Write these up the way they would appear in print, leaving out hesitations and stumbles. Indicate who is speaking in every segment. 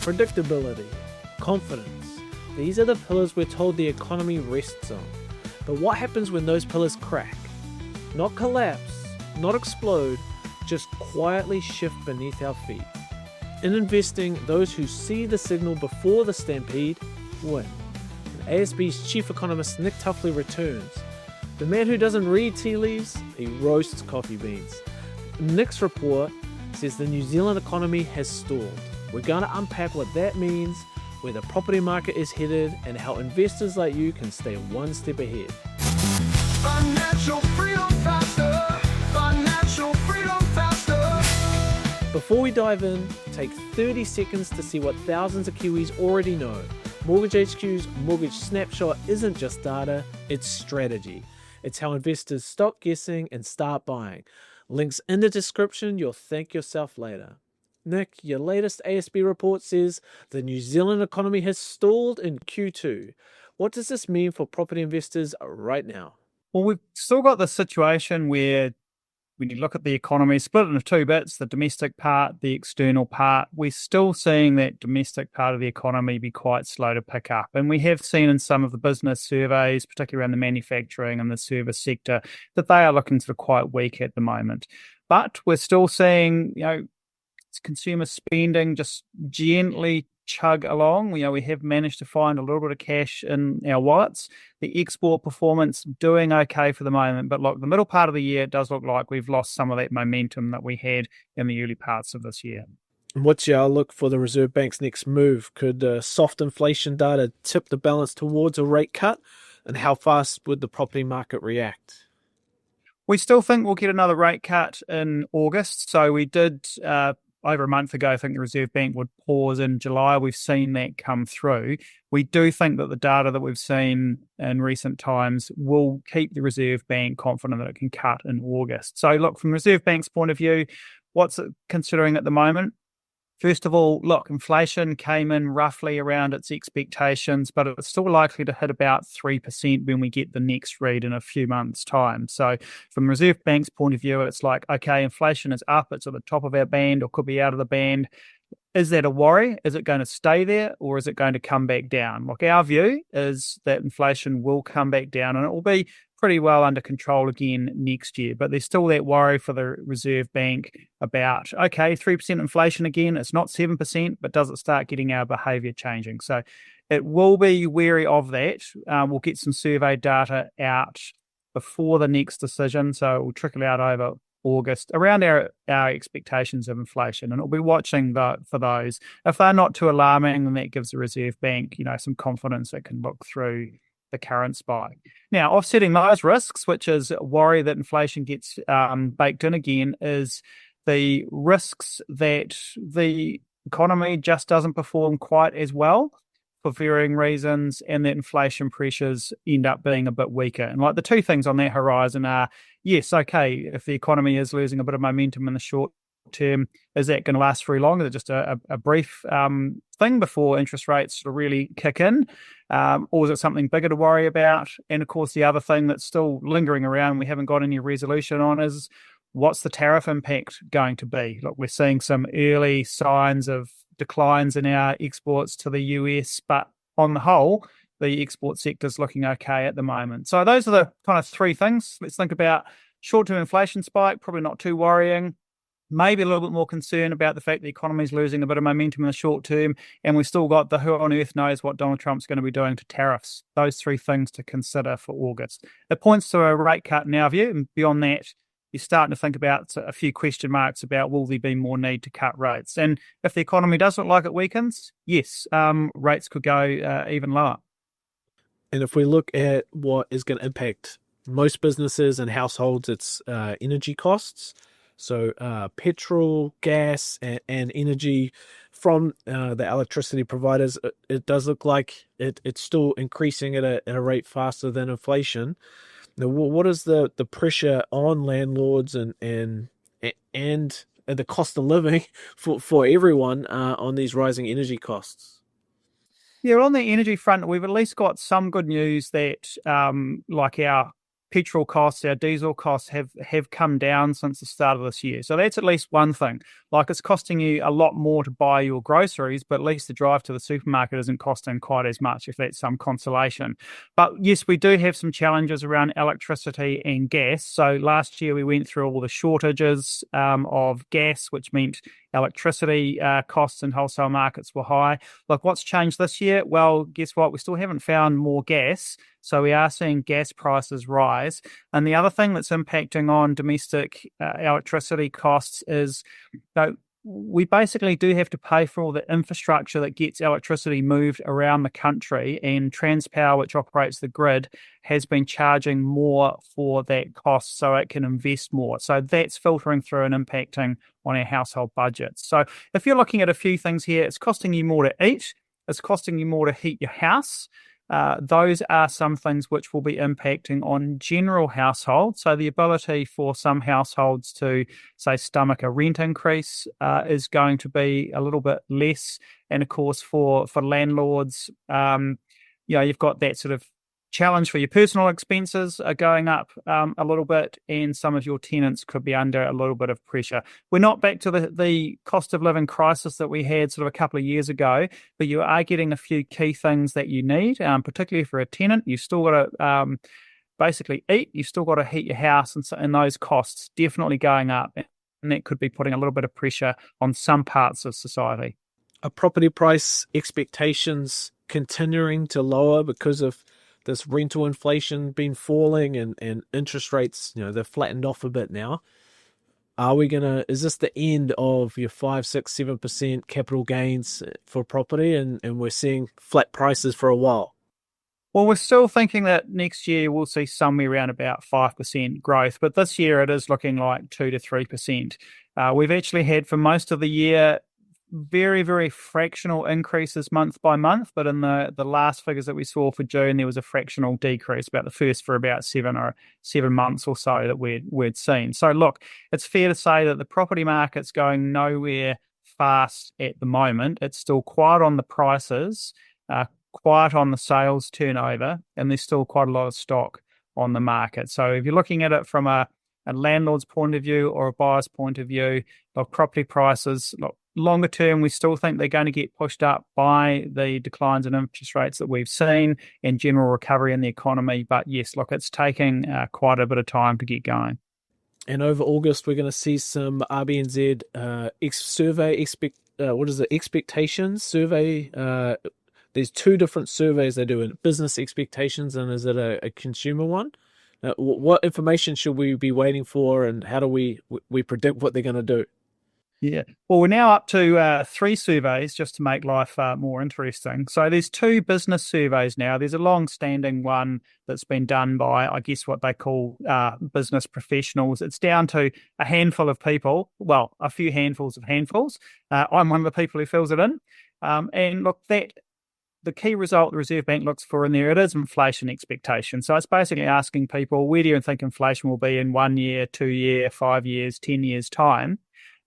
Speaker 1: predictability, confidence. These are the pillars we're told the economy rests on. But what happens when those pillars crack? Not collapse, not explode, just quietly shift beneath our feet. In investing, those who see the signal before the stampede win. And ASB's chief economist Nick Tuffley returns. The man who doesn't read tea leaves, he roasts coffee beans. Nick's report says the New Zealand economy has stalled. We're going to unpack what that means, where the property market is headed, and how investors like you can stay one step ahead.
Speaker 2: Financial freedom faster. Financial freedom faster.
Speaker 1: Before we dive in, take 30 seconds to see what thousands of Kiwis already know. MortgageHQ's Mortgage Snapshot isn't just data, it's strategy. It's how investors stop guessing and start buying. Links in the description, you'll thank yourself later. Nick, your latest ASB report says the New Zealand economy has stalled in Q2. What does this mean for property investors right now?
Speaker 3: Well, we've still got the situation where when you look at the economy, split into two bits, the domestic part, the external part, we're still seeing that domestic part of the economy be quite slow to pick up. And we have seen in some of the business surveys, particularly around the manufacturing and the service sector, that they are looking sort of quite weak at the moment. But we're still seeing, consumer spending just gently chug along. We have managed to find a little bit of cash in our wallets. The export performance doing okay for the moment, but look, the middle part of the year, it does look like we've lost some of that momentum that we had in the early parts of this year.
Speaker 1: What's your outlook for the Reserve Bank's next move? Could soft inflation data tip the balance towards a rate cut? And how fast would the property market react?
Speaker 3: We still think we'll get another rate cut in August. So we did over a month ago, I think the Reserve Bank would pause in July. We've seen that come through. We do think that the data that we've seen in recent times will keep the Reserve Bank confident that it can cut in August. So look, from the Reserve Bank's point of view, what's it considering at the moment? First of all, look, inflation came in roughly around its expectations, but it's still likely to hit about 3% when we get the next read in a few months' time. So from the Reserve Bank's point of view, it's like, okay, inflation is up, it's at the top of our band or could be out of the band. Is that a worry? Is it going to stay there or is it going to come back down? Look, our view is that inflation will come back down and it will be pretty well under control again next year. But there's still that worry for the Reserve Bank about, okay, 3% inflation again, it's not 7%, but does it start getting our behaviour changing? So it will be wary of that. We'll get some survey data out before the next decision, so it will trickle out over August around our expectations of inflation, and it'll be watching for those. If they're not too alarming, then that gives the Reserve Bank, some confidence that can look through the current spike. Now, offsetting those risks, which is worry that inflation gets baked in again, is the risks that the economy just doesn't perform quite as well for varying reasons, and that inflation pressures end up being a bit weaker. And like the two things on that horizon are, yes, okay, if the economy is losing a bit of momentum in the short term, is that going to last very long? Is it just a brief thing before interest rates sort of really kick in? Or is it something bigger to worry about? And of course, the other thing that's still lingering around, we haven't got any resolution on, is what's the tariff impact going to be? Look, we're seeing some early signs of declines in our exports to the US, but on the whole, the export sector is looking okay at the moment. So those are the kind of three things. Let's think about short-term inflation spike, probably not too worrying. Maybe a little bit more concern about the fact the economy is losing a bit of momentum in the short term, and we've still got the who on earth knows what Donald Trump's going to be doing to tariffs. Those three things to consider for August. It points to a rate cut in our view, and beyond that, you're starting to think about a few question marks about will there be more need to cut rates. And if the economy does look like it weakens, yes, rates could go even lower.
Speaker 1: And if we look at what is going to impact most businesses and households, it's energy costs. So petrol, gas, and energy from the electricity providers, it does look like it's still increasing at a rate faster than inflation. Now, what is the pressure on landlords and the cost of living for everyone on these rising energy costs?
Speaker 3: Yeah, on the energy front, we've at least got some good news that like our petrol costs, our diesel costs have come down since the start of this year. So that's at least one thing. Like, it's costing you a lot more to buy your groceries, but at least the drive to the supermarket isn't costing quite as much, if that's some consolation. But yes, we do have some challenges around electricity and gas. So last year we went through all the shortages of gas, which meant electricity costs in wholesale markets were high. Like, what's changed this year? Well, guess what? We still haven't found more gas. So we are seeing gas prices rise. And the other thing that's impacting on domestic electricity costs is we basically do have to pay for all the infrastructure that gets electricity moved around the country, and Transpower, which operates the grid, has been charging more for that cost so it can invest more. So that's filtering through and impacting on our household budgets. So if you're looking at a few things here, it's costing you more to eat, it's costing you more to heat your house. Those are some things which will be impacting on general households. So the ability for some households to, say, stomach a rent increase is going to be a little bit less. And of course, for landlords, you've got that sort of challenge for your personal expenses are going up a little bit, and some of your tenants could be under a little bit of pressure. We're not back to the cost of living crisis that we had sort of a couple of years ago, but you are getting a few key things that you need, particularly for a tenant. You've still got to basically eat, you've still got to heat your house, and those costs definitely going up, and that could be putting a little bit of pressure on some parts of society.
Speaker 1: Are property price expectations continuing to lower because of this rental inflation been falling and interest rates, they're flattened off a bit now? Is this the end of your 5, 6, 7% capital gains for property, and we're seeing flat prices for a while?
Speaker 3: Well, we're still thinking that next year we'll see somewhere around about 5% growth, but this year it is looking like 2 to 3%. We've actually had, for most of the year, very, very fractional increases month by month, but in the last figures that we saw for June, there was a fractional decrease, about the first for about 7 months or so that we'd seen. So look, it's fair to say that the property market's going nowhere fast at the moment. It's still quiet on the prices, quiet on the sales turnover, and there's still quite a lot of stock on the market. So if you're looking at it from a landlord's point of view or a buyer's point of view, of property prices, longer term, we still think they're going to get pushed up by the declines in interest rates that we've seen and general recovery in the economy. But yes, look, it's taking quite a bit of time to get going.
Speaker 1: And over August, we're going to see some RBNZ expectations survey. There's two different surveys they do, in business expectations and is it a consumer one? What information should we be waiting for, and how do we predict what they're going to do?
Speaker 3: Yeah, well, we're now up to 3 surveys just to make life more interesting. So there's 2 business surveys now. There's a long-standing one that's been done by, I guess, what they call business professionals. It's down to a handful of people, well, a few handfuls of handfuls. I'm one of the people who fills it in. And look, the key result the Reserve Bank looks for in there, it is inflation expectation. So it's basically asking people, where do you think inflation will be in 1 year, 2 year, 5 years, 10 years' time?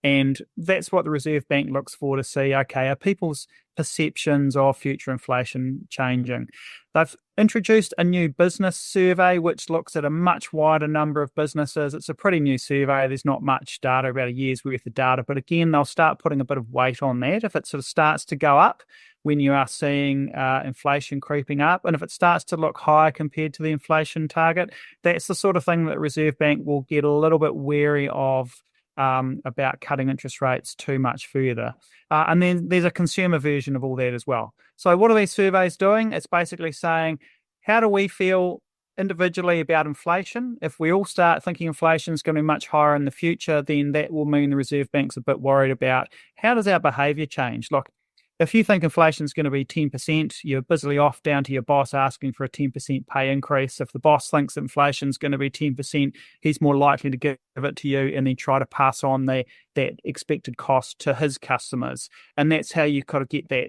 Speaker 3: And that's what the Reserve Bank looks for, to see, okay, are people's perceptions of future inflation changing? They've introduced a new business survey, which looks at a much wider number of businesses. It's a pretty new survey. There's not much data, about a year's worth of data. But again, they'll start putting a bit of weight on that. If it sort of starts to go up when you are seeing inflation creeping up, and if it starts to look higher compared to the inflation target, that's the sort of thing that the Reserve Bank will get a little bit wary of, about cutting interest rates too much further. And then there's a consumer version of all that as well. So what are these surveys doing? It's basically saying, how do we feel individually about inflation? If we all start thinking inflation is going to be much higher in the future, then that will mean the Reserve Bank's a bit worried about, how does our behaviour change? Look, if you think inflation is going to be 10%, you're busily off down to your boss asking for a 10% pay increase. If the boss thinks inflation is going to be 10%, he's more likely to give it to you and then try to pass on that expected cost to his customers. And that's how you kind of get that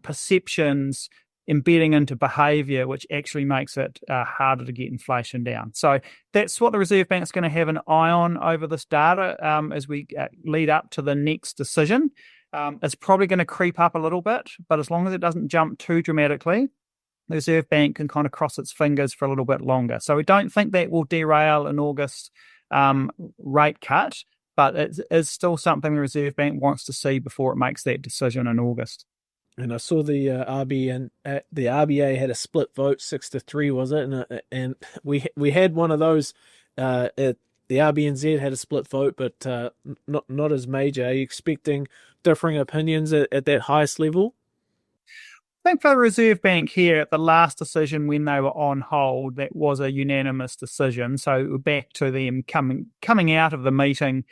Speaker 3: perceptions embedding into behaviour, which actually makes it harder to get inflation down. So that's what the Reserve Bank is going to have an eye on over this data as we lead up to the next decision. It's probably going to creep up a little bit, but as long as it doesn't jump too dramatically, the Reserve Bank can kind of cross its fingers for a little bit longer. So we don't think that will derail an August rate cut, but it is still something the Reserve Bank wants to see before it makes that decision in August.
Speaker 1: And I saw the RBA had a split vote, 6-3, was it? And we had one of those. The RBNZ had a split vote, but not as major. Are you expecting differing opinions at that highest level?
Speaker 3: I think for the Reserve Bank here, at the last decision when they were on hold, that was a unanimous decision. So we're back to them coming out of the meeting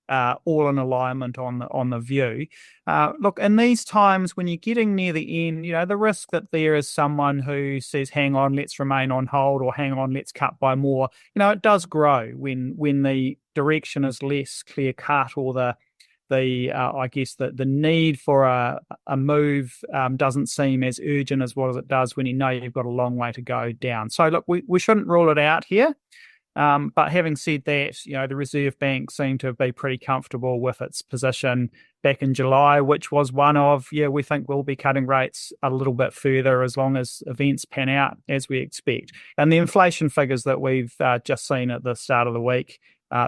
Speaker 3: all in alignment on the view. Look, in these times when you're getting near the end, the risk that there is someone who says, hang on, let's remain on hold, or hang on, let's cut by more, it does grow when the direction is less clear cut, or the need for a move doesn't seem as urgent as what it does when you've got a long way to go down. So look, we shouldn't rule it out here. But having said that, the Reserve Bank seemed to be pretty comfortable with its position back in July, which was one of, we think we'll be cutting rates a little bit further as long as events pan out as we expect. And the inflation figures that we've just seen at the start of the week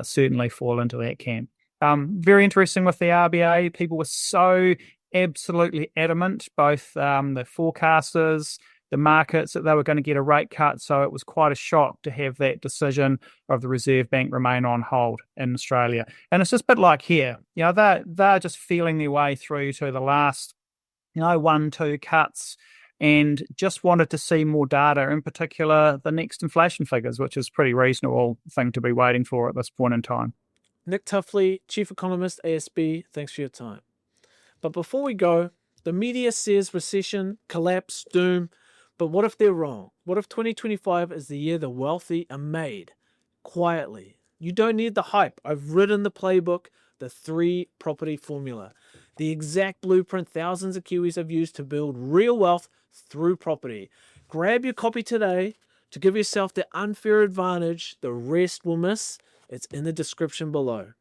Speaker 3: certainly fall into that camp. Very interesting with the RBA. People were so absolutely adamant, both the forecasters, the markets, that they were going to get a rate cut. So it was quite a shock to have that decision of the Reserve Bank remain on hold in Australia. And it's just a bit like here. They're just feeling their way through to the last, 1-2 cuts, and just wanted to see more data, in particular the next inflation figures, which is a pretty reasonable thing to be waiting for at this point in time.
Speaker 1: Nick Tuffley, Chief Economist, ASB, thanks for your time. But before we go, the media says recession, collapse, doom. But what if they're wrong? What if 2025 is the year the wealthy are made? Quietly. You don't need the hype. I've written the playbook, the 3-property formula. The exact blueprint thousands of Kiwis have used to build real wealth through property. Grab your copy today to give yourself the unfair advantage the rest will miss. It's in the description below.